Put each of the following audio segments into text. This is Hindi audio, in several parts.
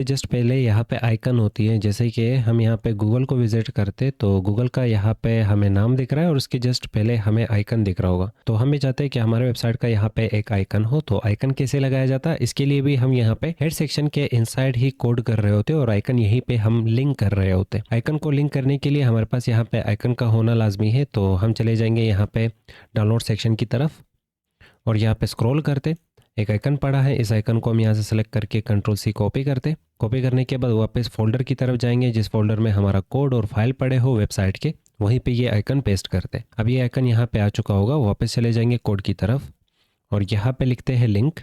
जस्ट पहले यहाँ पे आइकन होती है, जैसे कि हम यहाँ पे गूगल को विजिट करते तो गूगल का यहाँ पे हमें नाम दिख रहा है और उसके जस्ट पहले हमें आइकन दिख रहा होगा। तो हम भी चाहते हैं कि हमारे वेबसाइट का यहाँ पे एक आइकन हो। तो आइकन कैसे लगाया जाता है, इसके लिए भी हम यहाँ पे हेड सेक्शन के इनसाइड ही कोड कर रहे होते और आइकन यहीं पे हम लिंक कर रहे होते। आइकन को लिंक करने के लिए हमारे पास यहाँ पे आइकन का होना लाजमी है। तो हम चले जाएंगे यहाँ पे डाउनलोड सेक्शन की तरफ और यहाँ पे स्क्रॉल करते एक आइकन पड़ा है, इस आइकन को हम यहाँ से सेलेक्ट करके कंट्रोल सी कॉपी करते। कॉपी करने के बाद वापस फोल्डर की तरफ जाएंगे, जिस फोल्डर में हमारा कोड और फाइल पड़े हो वेबसाइट के, वहीं पे ये आइकन पेस्ट करते। अब ये आइकन यहाँ पे आ चुका होगा। वापस चले जाएंगे कोड की तरफ और यहाँ पे लिखते हैं लिंक,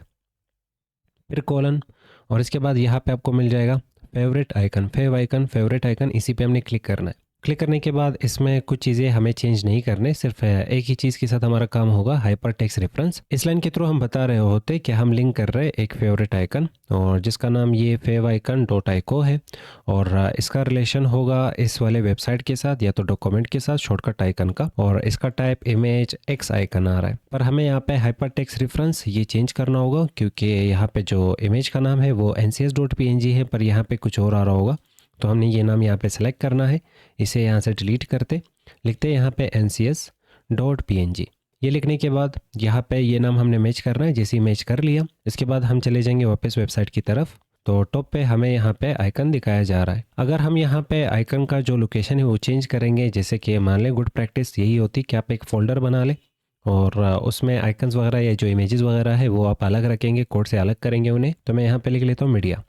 फिर कॉलन और इसके बाद यहाँ पे आपको मिल जाएगा फेवरेट आइकन, फेवरेट आइकन, इसी पे हमने क्लिक करना है। क्लिक करने के बाद इसमें कुछ चीज़ें हमें चेंज नहीं करने, सिर्फ एक ही चीज़ के साथ हमारा काम होगा, हाइपर टेक्स्ट रेफरेंस। इस लाइन के थ्रू हम बता रहे होते कि हम लिंक कर रहे हैं एक फेवरेट आइकन और जिसका नाम ये फेव आइकन डॉट आइको है और इसका रिलेशन होगा इस वाले वेबसाइट के साथ या तो डॉक्यूमेंट के साथ शॉर्टकट आइकन का, और इसका टाइप इमेज एक्स आइकन आ रहा है। पर हमें यहाँ पे हाइपर टेक्स्ट रेफरेंस ये चेंज करना होगा क्योंकि यहाँ पे जो इमेज का नाम है वो ncs.png है, पर यहाँ पे कुछ और आ रहा होगा। तो हमने ये नाम यहाँ पे सेलेक्ट करना है, इसे यहाँ से डिलीट करते, लिखते हैं यहाँ पे ncs.png। ये लिखने के बाद यहाँ पे ये नाम हमने मैच करना है, जैसे ही मैच कर लिया इसके बाद हम चले जाएंगे वापस वेबसाइट की तरफ। तो टॉप पे हमें यहाँ पे आइकन दिखाया जा रहा है। अगर हम यहाँ पे आइकन का जो लोकेशन है वो चेंज करेंगे, जैसे कि मान लें गुड प्रैक्टिस यही होती कि आप एक फ़ोल्डर बना लें और उसमें आइकन्स वगैरह या जो इमेजेस वगैरह है वो आप अलग रखेंगे, कोड से अलग करेंगे उन्हें। तो मैं यहाँ पे लिख लेता हूँ मीडिया,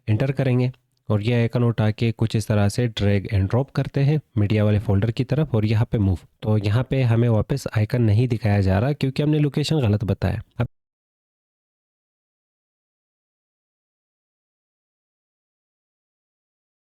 इंटर करेंगे और ये आइकन उठा के कुछ इस तरह से ड्रैग एंड ड्रॉप करते हैं मीडिया वाले फोल्डर की तरफ और यहाँ पे मूव। तो यहाँ पे हमें वापस आइकन नहीं दिखाया जा रहा क्योंकि हमने लोकेशन गलत बताया। अब